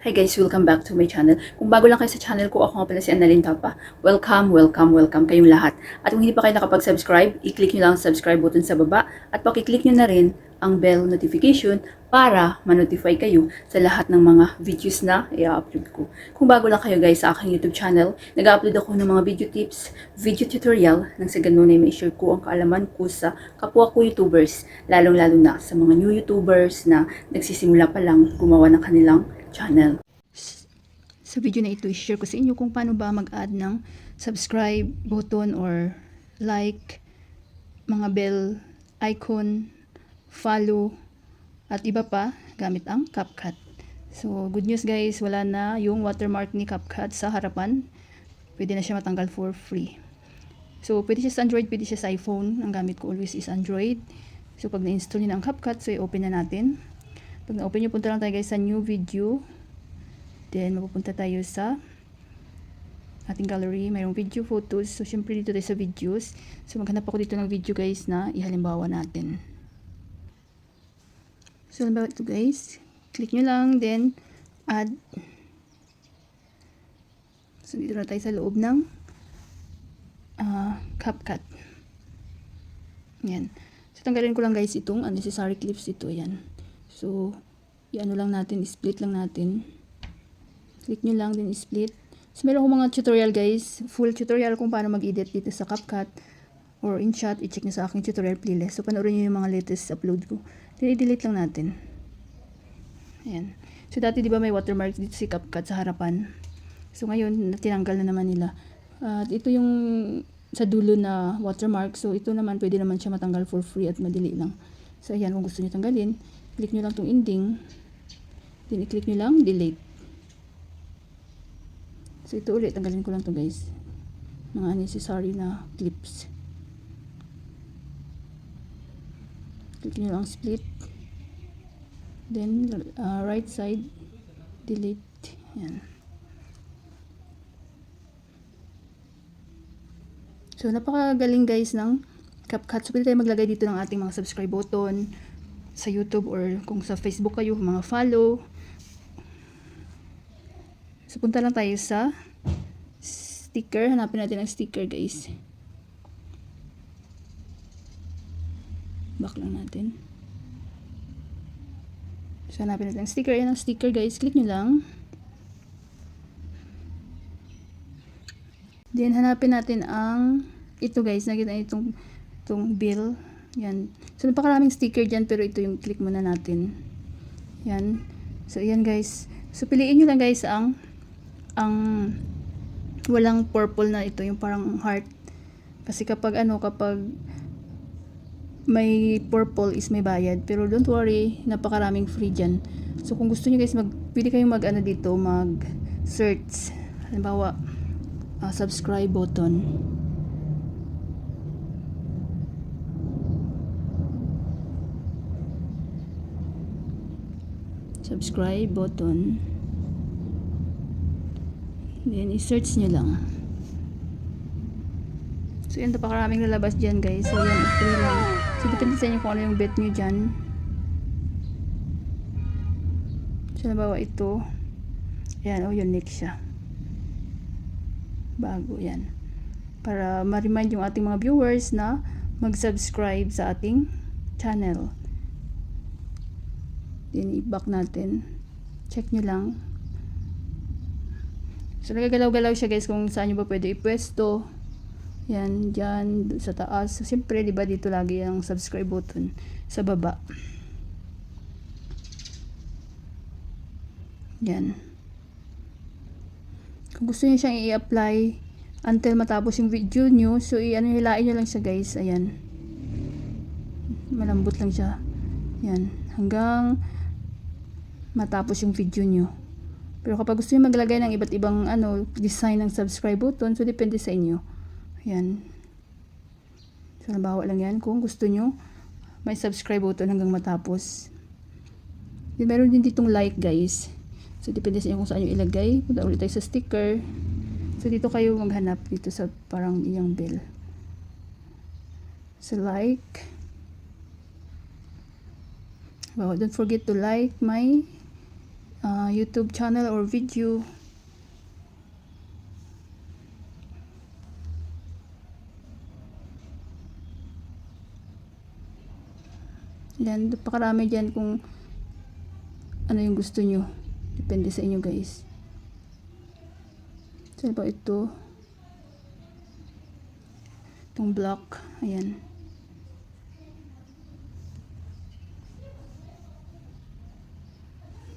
Hi guys, welcome back to my channel. Kung bago lang kayo sa channel ko, ako nga pala si Annalyn Tapa. Welcome, welcome, welcome kayong lahat. At kung hindi pa kayo nakapag-subscribe, i-click nyo lang ang subscribe button sa baba at paki-click nyo na rin ang bell notification para ma-notify kayo sa lahat ng mga videos na i-upload ko. Kung bago lang kayo guys sa aking YouTube channel, nag-upload ako ng mga video tips, video tutorial nang sa ganun ay may share ko ang kaalaman ko sa kapwa ko YouTubers, lalong-lalo na sa mga new YouTubers na nagsisimula pa lang gumawa ng kanilang channel. Sa video na ito, i-share ko sa inyo kung paano ba mag-add ng subscribe button or like, mga bell icon, follow, at iba pa gamit ang CapCut. So, good news guys, wala na yung watermark ni CapCut sa harapan. Pwede na siya matanggal for free. So, pwede siya sa Android, pwede siya sa iPhone. Ang gamit ko always is Android. So, pag na-install nyo na ang CapCut, so i-open na natin. Pag na-open nyo, punta lang tayo guys sa new video. Then, mapupunta tayo sa ating gallery. Mayroong video, photos. So, syempre dito tayo sa videos. So, maghanap ako dito ng video guys na ihalimbawa natin. So, halimbawa ito guys. Click nyo lang. Then, add. So, dito na tayo sa loob ng CapCut. Yan. So, tanggalin ko lang guys itong unnecessary clips ito. Yan. So, i-ano lang natin. Split lang natin. Click nyo lang, then split. So, meron akong mga tutorial guys. Full tutorial kung paano mag-edit dito sa CapCut or InShot. I-check nyo sa aking tutorial playlist. So, panoorin nyo yung mga latest upload ko. Then, i-delete lang natin. Ayan. So, dati diba may watermark dito si CapCut sa harapan. So, ngayon, tinanggal na naman nila. At ito yung sa dulo na watermark. So, ito naman, pwede naman siya matanggal for free at madali lang. So, ayan, kung gusto nyo tanggalin, click nyo lang itong ending. Then, i-click nyo lang, delete. So, ito ulit. Tanggalin ko lang to guys. Mga unnecessary na clips. Click nyo lang split. Then, right side. Delete. Yan. So, napakagaling guys ng CapCut. So, pwede tayo maglagay dito ng ating mga subscribe button sa YouTube or kung sa Facebook kayo, mga follow. So, punta lang tayo sa sticker. Hanapin natin ang sticker guys. Back lang natin. So, hanapin natin ang sticker. Ayan ang sticker guys. Click nyo lang. Then, hanapin natin ang ito guys. Nakita nyo itong bill. Yan. So, napakaraming sticker dyan. Pero ito yung click muna natin. Yan. So, ayan guys. So, piliin nyo lang guys ang walang purple na ito, yung parang heart. Kasi kapag may purple is may bayad. Pero don't worry, napakaraming free dyan. So kung gusto niyo guys, pwede kayong dito, mag-search. Halimbawa, subscribe button. Subscribe button. Then, i-search nyo lang. So, yan, napakaraming lalabas dyan, guys. So, yan, free lang. So, depende sa inyo kung ano yung bet nyo dyan. So, nabawa ito. Yan, unique siya. Bago, yan. Para ma-remind yung ating mga viewers na mag-subscribe sa ating channel. Then, i-back natin. Check nyo lang. So, nagagalaw-galaw siya guys kung saan nyo ba pwede ipwesto. Yan, dyan, sa taas. So, siyempre, diba dito lagi ang subscribe button sa baba. Yan. Kung gusto nyo siyang i-apply until matapos yung video nyo, so, hilain nyo lang siya guys. Ayan. Malambot lang siya. Yan. Hanggang matapos yung video nyo. Pero kapag gusto niyo maglagay ng iba't ibang design ng subscribe button, so depende sa inyo. Ayan. So, nabawa lang yan kung gusto niyo may subscribe button hanggang matapos. Then, meron din ditong like guys. So, depende sa inyo kung saan nyo ilagay. Punta ulit tayo sa sticker. So, dito kayo maghanap dito sa parang iyang bell. So, like. Wow, don't forget to like my YouTube channel or video. Yan, pakarami dyan kung ano yung gusto nyo. Depende sa inyo guys. So ba ito? Itong block. Ayan.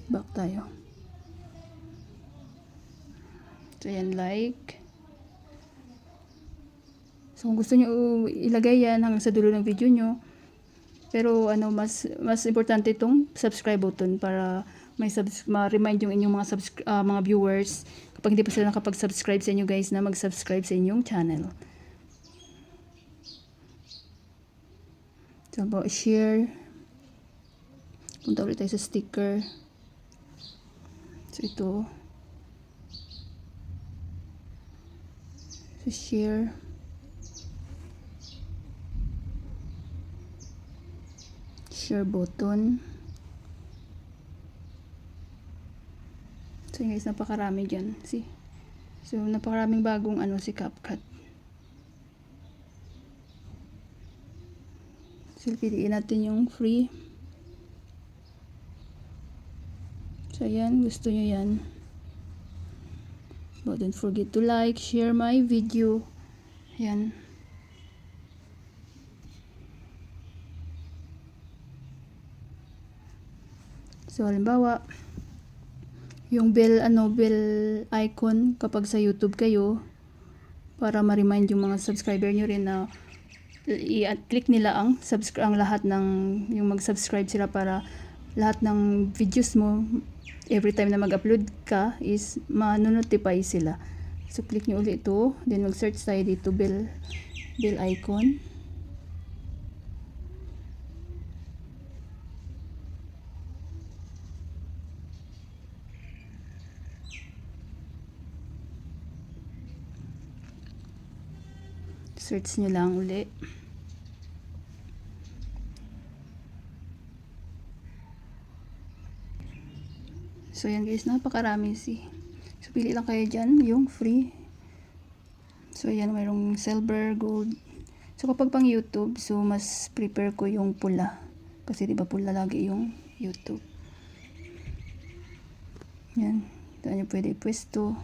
Back tayo. So ayan, like. So kung gusto nyo ilagay yan hanggang sa dulo ng video nyo. Pero mas importante itong subscribe button para ma-remind yung inyong mga viewers kapag hindi pa sila nakapag-subscribe sa inyo guys na mag-subscribe sa inyong channel. So about share. Punta ulit tayo sa sticker. So ito. So share. Share button. So guys, napakarami dyan. See? So napakaraming bagong si CapCut. So piliin natin yung free. So ayan, gusto nyo yan. But don't forget to like, share my video. Ayan. So halimbawa, yung bell icon kapag sa YouTube kayo, para ma-remind yung mga subscriber nyo rin na i-click nila ang lahat ng yung mag-subscribe sila para lahat ng videos mo every time na mag-upload ka is ma-notify sila. So click nyo ulit ito, then mag-search tayo dito bell icon. Search nyo lang ulit. So yan guys, napakarami So pili lang kayo dyan, yung free. So yan, mayroong silver, gold. So kapag pang YouTube, so mas prepare ko yung pula. Kasi diba pula lagi yung YouTube. Yan, doon nyo pwede ipwesto.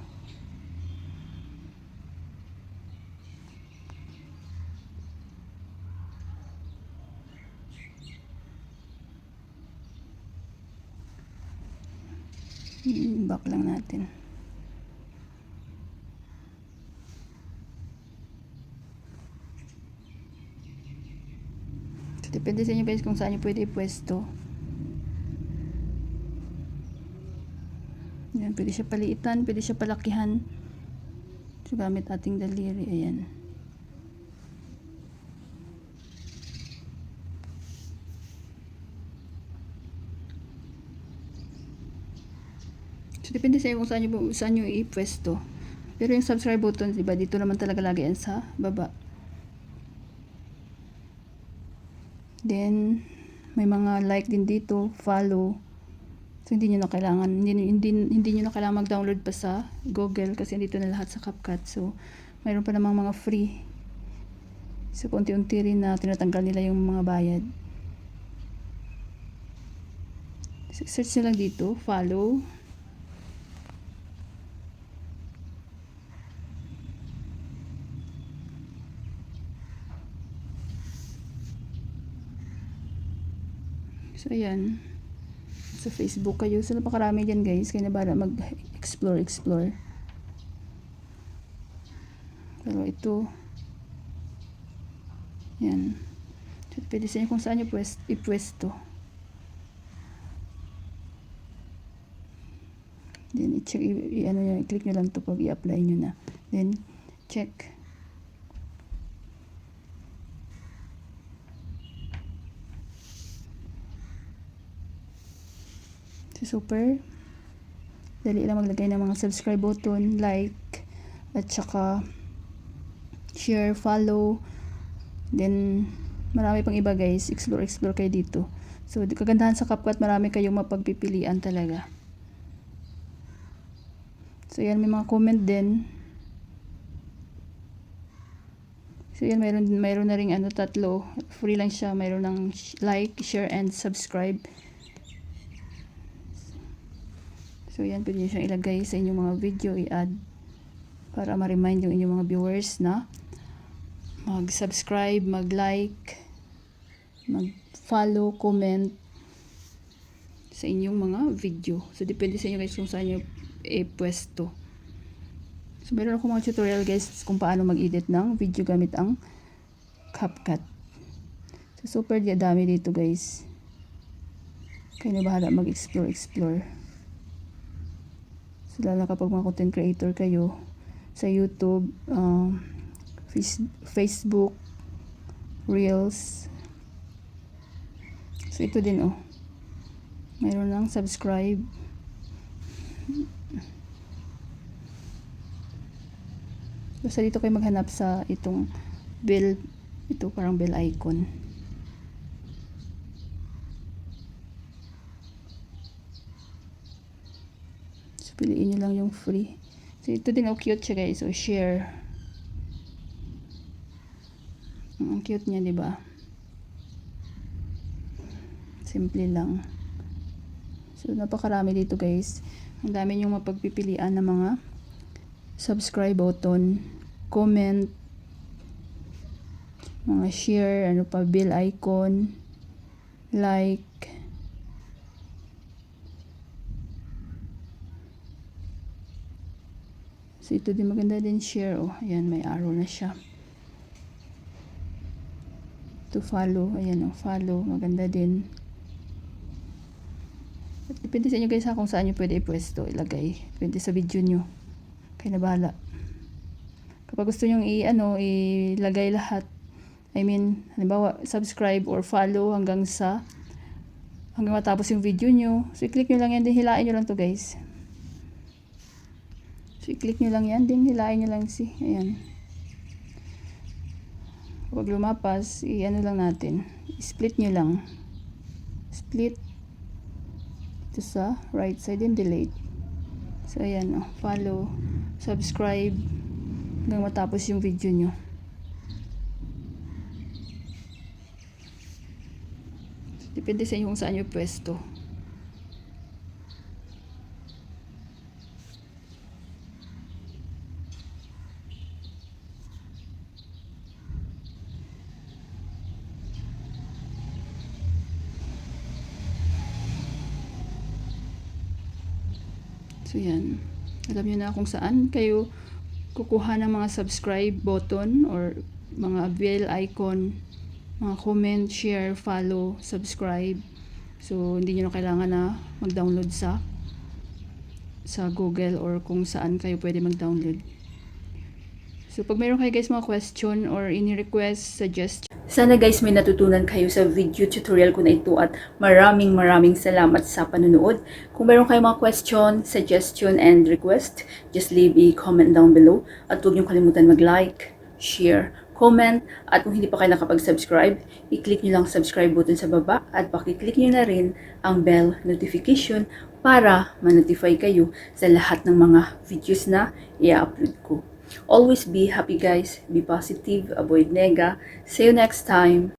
Back lang natin. So, depende sa inyo guys kung saan nyo pwede ipwesto. Yan, pwede siya paliitan, pwede siya palakihan. So gamit ating daliri. Ayan. So, depende sa inyo kung saan nyo i-pwesto. Pero yung subscribe button, diba, dito naman talaga lagi yan sa baba. Then, may mga like din dito, follow. So, hindi nyo na kailangan, hindi nyo na kailangan mag-download pa sa Google kasi dito na lahat sa CapCut. So, mayroon pa namang mga free. So, unti-unti rin na tinatanggal nila yung mga bayad. So, search nyo lang dito, follow. So, ayan. Sa Facebook kayo. So, napakarami dyan guys. Kaya na bala mag-explore. Pero ito. Yan. So, pwede sa inyo kung saan nyo ipwesto. Then, i-check. I-click nyo lang ito pag i-apply nyo na. Then, check. Super dali lang maglagay ng mga subscribe button, like, at saka share, follow. Then marami pang iba guys, explore kayo dito. So kagandahan sa CapCut, marami kayong mapagpipilian talaga. So yan, may mga comment din. So yan, mayroon na ring tatlo. Free lang siya. Mayroon ng like, share, and subscribe. So yan, pwede nyo siyang ilagay sa inyong mga video, i-add para ma-remind yung inyong mga viewers na mag-subscribe, mag-like, mag-follow, comment sa inyong mga video. So depende sa inyo guys kung saan nyo pwesto. So meron ako mga tutorial guys kung paano mag-edit ng video gamit ang CapCut. So super dami dito guys. Kayo na bahala mag-explore. So lalo na kapag mga content creator kayo sa YouTube, Facebook, Reels. So ito din mayroon lang subscribe. Basta dito kayo maghanap sa itong bell, ito parang bell icon. So piliin nyo lang yung free. So ito din cute siya guys. So share. Ang cute niya, di ba? Simple lang. So napakarami dito guys. Ang dami niyong mapagpipilian ng mga subscribe button, comment, mga share, bell icon, like. So ito din maganda din share. Ayan, may arrow na siya. To follow, ayan follow, maganda din. At depende sa inyo guys kung saan nyo pwede ipwesto, ilagay. Depende sa video nyo. Kaya na bahala. Kapag gusto nyo ilagay lahat, halimbawa, subscribe or follow hanggang matapos yung video nyo. So, i-click nyo lang yan, din hilain nyo lang to guys. So, i-click nyo lang yan, din hilain nyo lang ayan. Kapag lumapas, lang natin. I-split nyo lang. Split. Ito sa right side and delete. So, ayan follow, subscribe, hanggang matapos yung video nyo. Depende sa inyo kung saan nyo pwesto. So yan, alam nyo na kung saan kayo kukuha ng mga subscribe button or mga bell icon, mga comment, share, follow, subscribe. So hindi nyo na kailangan na mag-download sa Google or kung saan kayo pwede mag-download. So pag mayroon kayo guys mga question or any request, suggestion, sana guys may natutunan kayo sa video tutorial ko na ito at maraming salamat sa panonood. Kung meron kayong mga question, suggestion, and request, just leave a comment down below. At huwag niyong kalimutan mag-like, share, comment, at kung hindi pa kayo nakapag-subscribe, i-click nyo lang subscribe button sa baba at pakiclick nyo na rin ang bell notification para ma-notify kayo sa lahat ng mga videos na i-upload ko. Always be happy guys, be positive, avoid nega. See you next time.